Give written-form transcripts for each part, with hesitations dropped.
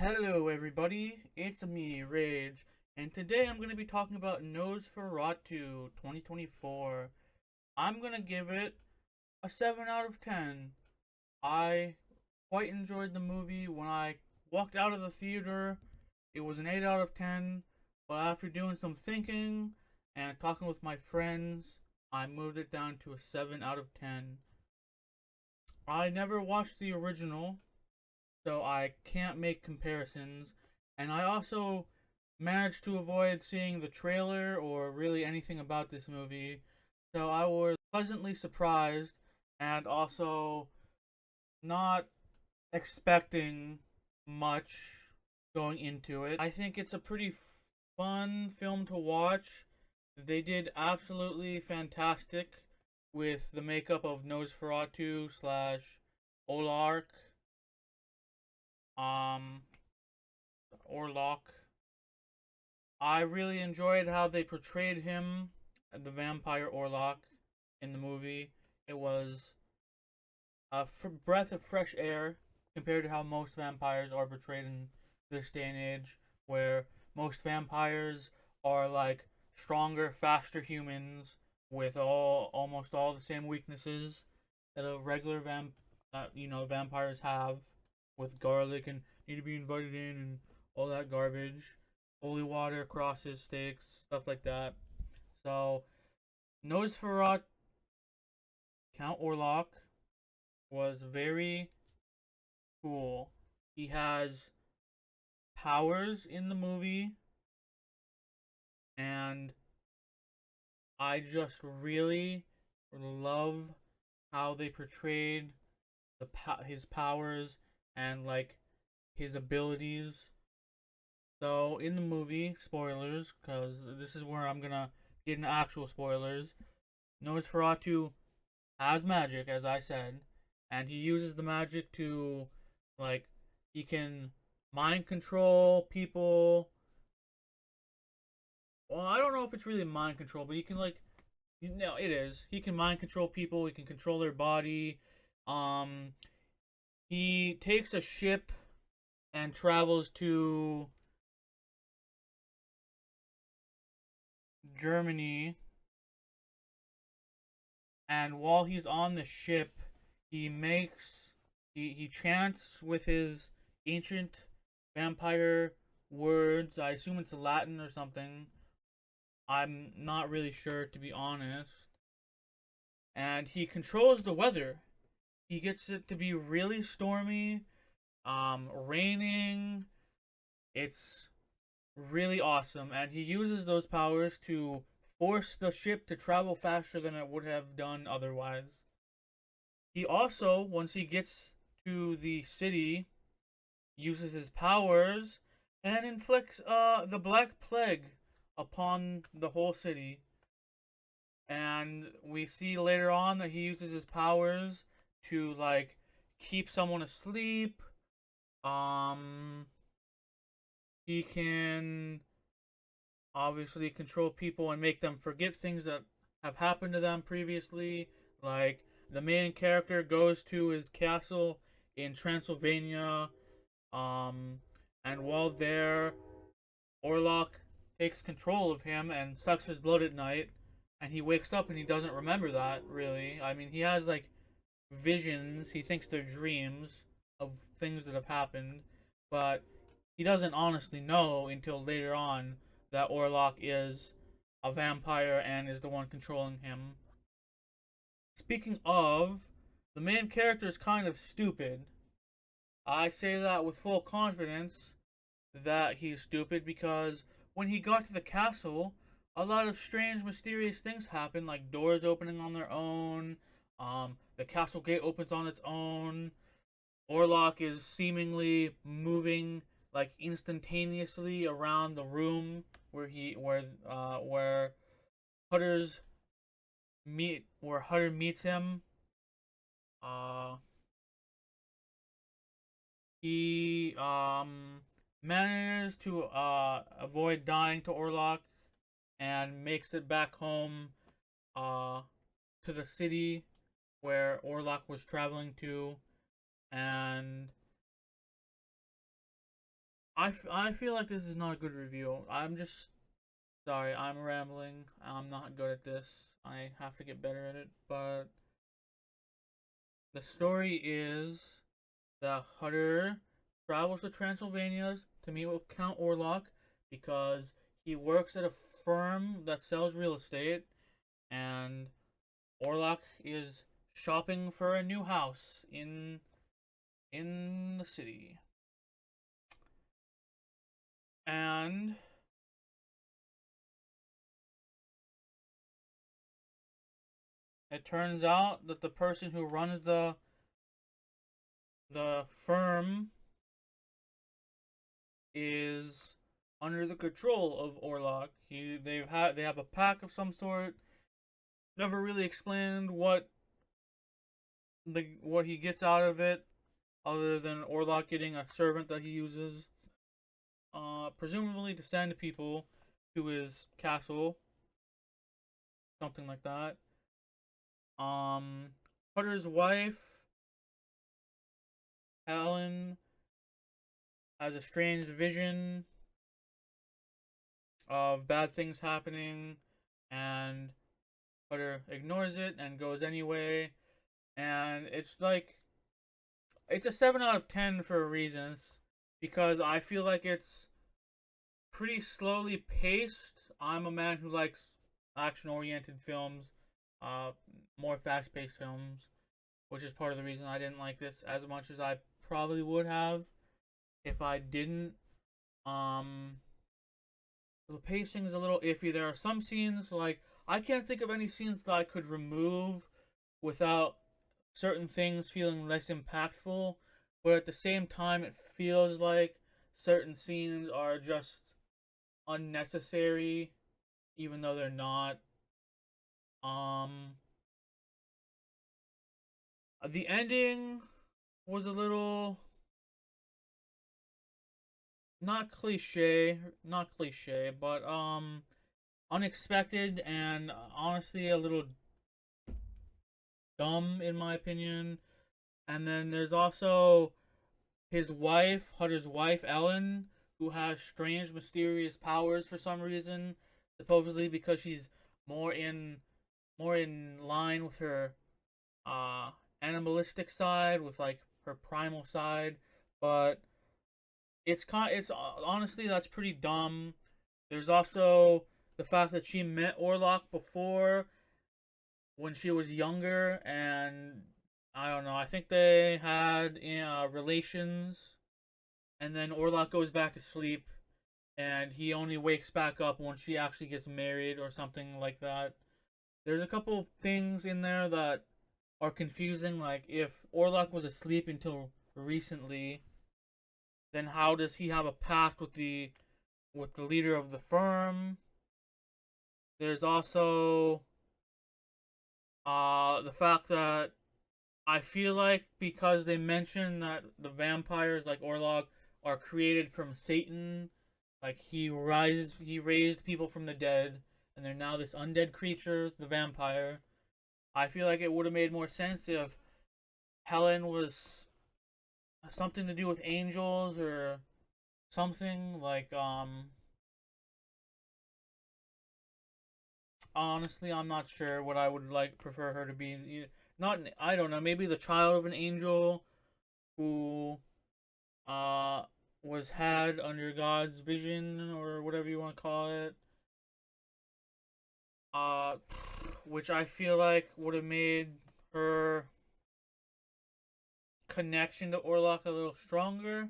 Hello everybody, it's me, Rage, and today I'm going to be talking about Nosferatu 2024. I'm going to give it a 7 out of 10. I quite enjoyed the movie. When I walked out of the theater, it was an 8 out of 10, but after doing some thinking and talking with my friends, I moved it down to a 7 out of 10. I never watched the original, so I can't make comparisons. And I also managed to avoid seeing the trailer or really anything about this movie, so I was pleasantly surprised and also not expecting much going into it. I think it's a pretty fun film to watch. They did absolutely fantastic with the makeup of Nosferatu slash Olark. Um, Orlok. I really enjoyed how they portrayed him, the vampire Orlok, in the movie. It was a breath of fresh air compared to how most vampires are portrayed in this day and age, where most vampires are like stronger, faster humans with almost all the same weaknesses that a regular vampires have, with garlic and need to be invited in and all that garbage, holy water, crosses, stakes, stuff like that. So Nosferatu Count Orlok was very cool. He has powers in the movie, and I just really love how they portrayed his powers and like his abilities. So in the movie, spoilers, because this is where I'm gonna get into actual spoilers. Nosferatu has magic, as I said, and he uses the magic to, like, he can mind control people. Well, I don't know if it's really mind control, but he can, like, no, it is. He can mind control people. He can control their body. Um, he takes a ship and travels to Germany, and while he's on the ship, he makes he chants with his ancient vampire words. I assume it's Latin or something. I'm not really sure, to be honest. And he controls the weather. He gets it to be really stormy, raining. It's really awesome, and he uses those powers to force the ship to travel faster than it would have done otherwise. He also, once he gets to the city, uses his powers and inflicts the Black Plague upon the whole city. And we see later on that he uses his powers to like keep someone asleep. Um he can obviously control people and make them forget things that have happened to them previously. Like the main character goes to his castle in Transylvania, um, and while there, Orlok takes control of him and sucks his blood at night. And he wakes up and he doesn't remember that really. I mean, he has like visions. He thinks they're dreams of things that have happened, but he doesn't honestly know until later on that Orlok is a vampire and is the one controlling him. Speaking of, the main character is kind of stupid. I say that with full confidence that he's stupid because when he got to the castle, a lot of strange, mysterious things happen, like doors opening on their own. The castle gate opens on its own. Orlok is seemingly moving like instantaneously around the room where Hutter's where Hutter meets him. Uh, he manages to avoid dying to Orlok and makes it back home uh to the city where Orlok was traveling to, and I feel like this is not a good review. I'm just sorry. I'm rambling. I'm not good at this. I have to get better at it. But the story is that Hutter travels to Transylvania to meet with Count Orlok because he works at a firm that sells real estate, and Orlok is shopping for a new house in the city. And it turns out that the person who runs the firm is under the control of Orlok. They have a pack of some sort. Never really explained what he gets out of it, other than Orlok getting a servant that he uses, presumably to send people to his castle, something like that. Um, Hutter's wife, Helen, has a strange vision of bad things happening, and Hutter ignores it and goes anyway. And it's a 7 out of 10 for reasons, because I feel like it's pretty slowly paced. I'm a man who likes action oriented films, uh, more fast paced films, which is part of the reason I didn't like this as much as I probably would have if I didn't. Um, the pacing is a little iffy. There are some scenes, like, I can't think of any scenes that I could remove without certain things feeling less impactful, but at the same time, it feels like certain scenes are just unnecessary, even though they're not. Um, the ending was a little not cliche, but unexpected and honestly a little dumb in my opinion. And then there's also his wife, Hutter's wife, Ellen, who has strange, mysterious powers for some reason, supposedly because she's more in more in line with her uh animalistic side, with like her primal side. But it's honestly that's pretty dumb. There's also the fact that she met Orlok before when she was younger, and I don't know. I think they had relations, and then Orlok goes back to sleep, and he only wakes back up when she actually gets married or something like that. There's a couple things in there that are confusing. Like, if Orlok was asleep until recently, then how does he have a pact with the leader of the firm? There's also the fact that I feel like because they mention that the vampires like Orlok are created from Satan, like he raised people from the dead, and they're now this undead creature, the vampire. I feel like it would have made more sense if Helen was something to do with angels or something like. Honestly, I'm not sure what I would like prefer her to be. Not I don't know. Maybe the child of an angel who uh was had under God's vision or whatever you want to call it. Uh, which I feel like would have made her connection to Orlok a little stronger.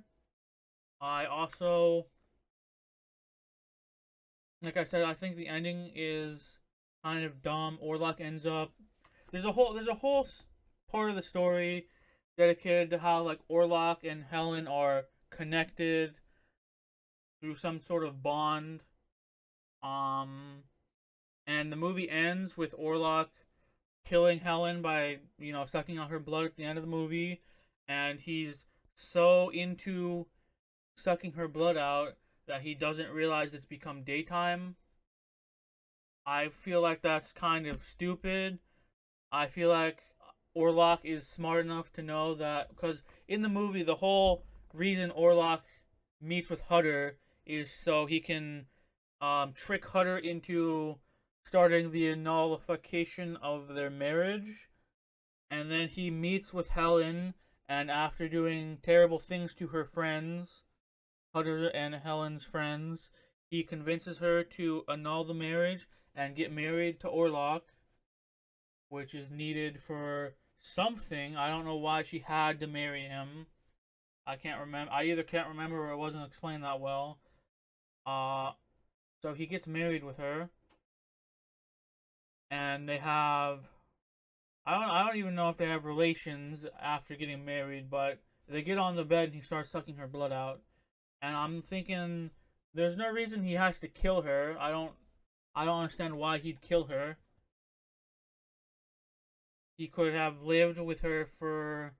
I also, like I said, I think the ending is kind of dumb. Orlok ends up there's a whole part of the story dedicated to how like Orlok and Helen are connected through some sort of bond. Um, and the movie ends with Orlok killing Helen by sucking out her blood at the end of the movie, and he's so into sucking her blood out that he doesn't realize it's become daytime. I feel like that's kind of stupid. I feel like Orlok is smart enough to know that, because in the movie the whole reason Orlok meets with Hutter is so he can trick Hutter into starting the nullification of their marriage. And then he meets with Helen, and after doing terrible things to her friends, Hutter and Helen's friends, he convinces her to annul the marriage and get married to Orlok, which is needed for something. I don't know why she had to marry him. I can't remember. I either can't remember or it wasn't explained that well. Uh, so he gets married with her, and they have. I don't even know if they have relations after getting married, but they get on the bed and he starts sucking her blood out. And I'm thinking, there's no reason he has to kill her. I don't understand why he'd kill her. He could have lived with her for,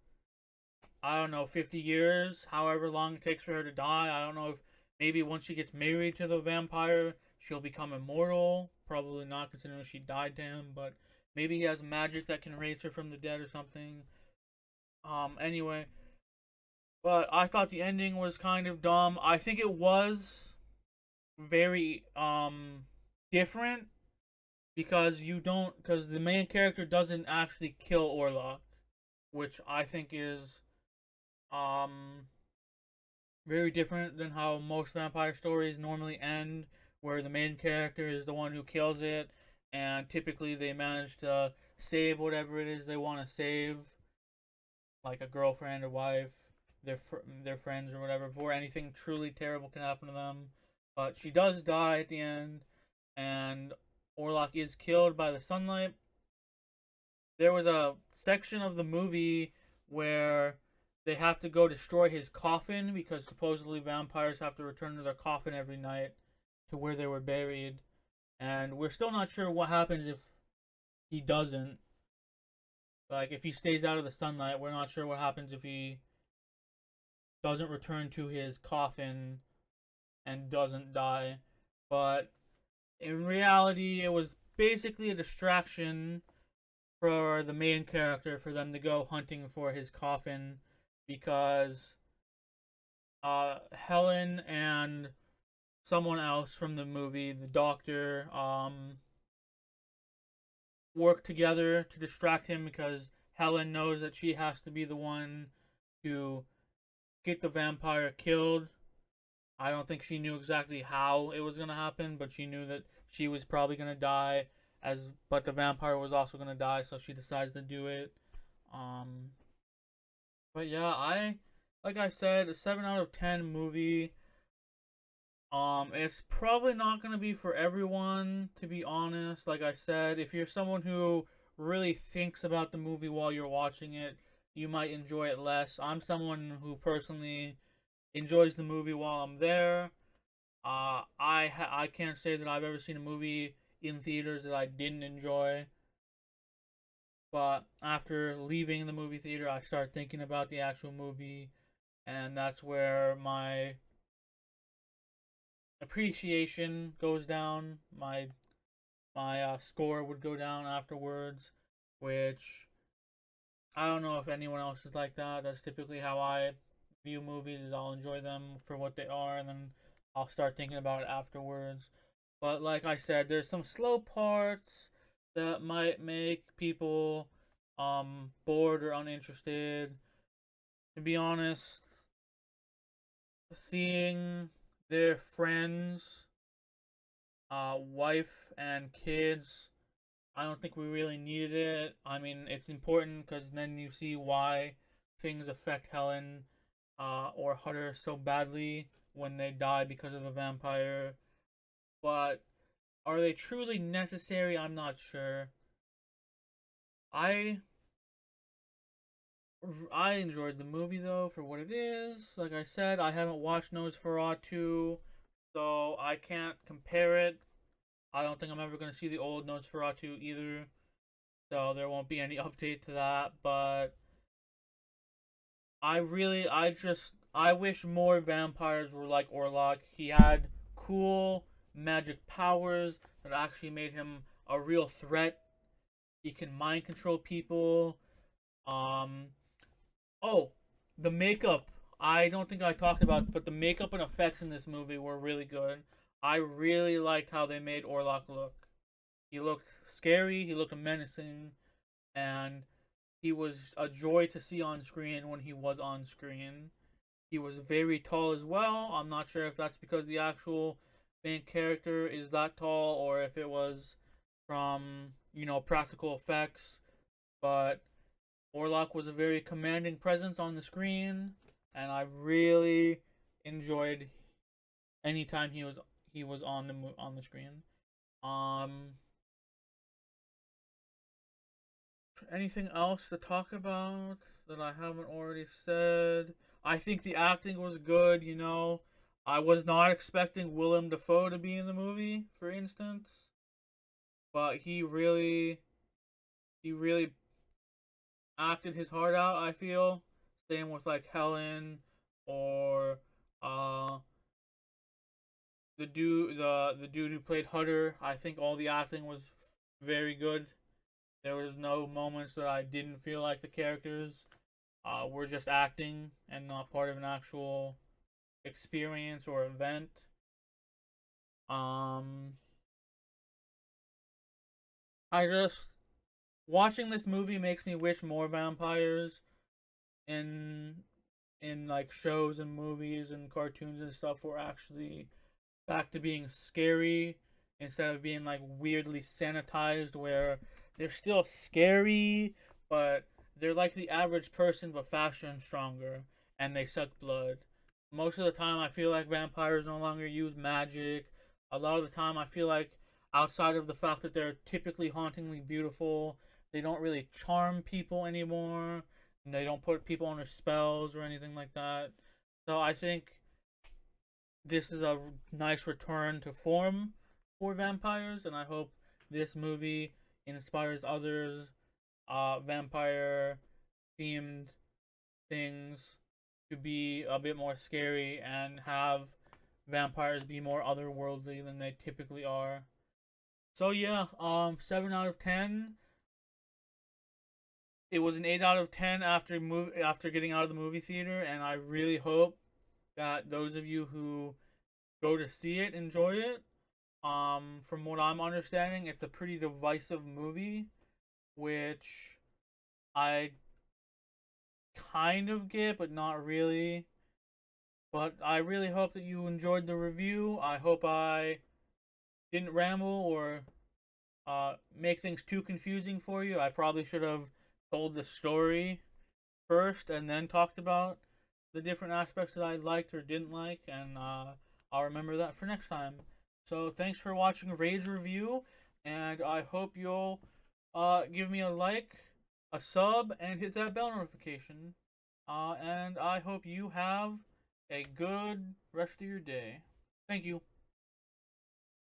I don't know, 50 years, however long it takes for her to die. I don't know if maybe once she gets married to the vampire, she'll become immortal. Probably not, considering she died to him, but maybe he has magic that can raise her from the dead or something. Anyway, but I thought the ending was kind of dumb. I think it was very different because the main character doesn't actually kill Orlok, which I think is um very different than how most vampire stories normally end, where the main character is the one who kills it, and typically they manage to save whatever it is they want to save, like a girlfriend or wife, their friends or whatever, before anything truly terrible can happen to them. But she does die at the end, and Orlok is killed by the sunlight. There was a section of the movie where they have to go destroy his coffin because supposedly vampires have to return to their coffin every night to where they were buried. And we're still not sure what happens if he doesn't. Like, if he stays out of the sunlight, we're not sure what happens if he doesn't return to his coffin and doesn't die. But in reality, it was basically a distraction for the main character for them to go hunting for his coffin because Helen and someone else from the movie, the doctor, work together to distract him because Helen knows that she has to be the one to get the vampire killed. I don't think she knew exactly how it was gonna happen, but she knew that she was probably gonna die, but the vampire was also gonna die, so she decides to do it. Um, but yeah, like I said, a 7 out of 10 movie. It's probably not gonna be for everyone, to be honest. Like I said, if you're someone who really thinks about the movie while you're watching it, you might enjoy it less. I'm someone who personally enjoys the movie while I'm there. I can't say that I've ever seen a movie in theaters that I didn't enjoy. But after leaving the movie theater, I start thinking about the actual movie, and that's where my appreciation goes down. My score would go down afterwards, which I don't know if anyone else is like that. That's typically how I view movies. Is I'll enjoy them for what they are, and then I'll start thinking about it afterwards. But like I said, there's some slow parts that might make people bored or uninterested. To be honest, seeing their friends, wife and kids, I don't think we really needed it. I mean, it's important because then you see why things affect Helen or Hutter so badly when they die because of the vampire. But are they truly necessary? I'm not sure. I I enjoyed the movie though for what it is. Like I said, I haven't watched Nosferatu, so I can't compare it. I don't think I'm ever gonna see the old Nosferatu either, so there won't be any update to that. But I wish more vampires were like Orlok. He had cool magic powers that actually made him a real threat. He can mind control people. Um, Oh, the makeup I don't think I talked about, but the makeup and effects in this movie were really good. I really liked how they made Orlok look. He looked scary, he looked menacing, and he was a joy to see on screen when he was on screen. He was very tall as well. I'm not sure if that's because the actual main character is that tall or if it was from, practical effects. But Orlok was a very commanding presence on the screen, and I really enjoyed anytime he was on the screen. Um, Anything else to talk about that I haven't already said? I think the acting was good. I was not expecting Willem Dafoe to be in the movie, for instance, but he really acted his heart out. I feel same with like Helen or uh the dude who played Hutter. I think all the acting was very good. There was no moments that I didn't feel like the characters were just acting and not part of an actual experience or event. Um, I just watching this movie makes me wish more vampires in like shows and movies and cartoons and stuff were actually back to being scary instead of being like weirdly sanitized where they're still scary but they're like the average person but faster and stronger and they suck blood. Most of the time I feel like vampires no longer use magic. A lot of the time I feel like outside of the fact that they're typically hauntingly beautiful, they don't really charm people anymore. And they don't put people under spells or anything like that. So I think this is a nice return to form for vampires, and I hope this movie inspires others vampire themed things to be a bit more scary and have vampires be more otherworldly than they typically are. So yeah, 7 out of 10. It was an 8 out of 10 after getting out of the movie theater, and I really hope that those of you who go to see it enjoy it. From what I'm understanding, it's a pretty divisive movie, which I kind of get, but not really. But I really hope that you enjoyed the review. I hope I didn't ramble or make things too confusing for you. I probably should have told the story first and then talked about the different aspects that I liked or didn't like, and I'll remember that for next time. So thanks for watching Rage Review, and I hope you'll give me a like, a sub, and hit that bell notification. And I hope you have a good rest of your day. Thank you.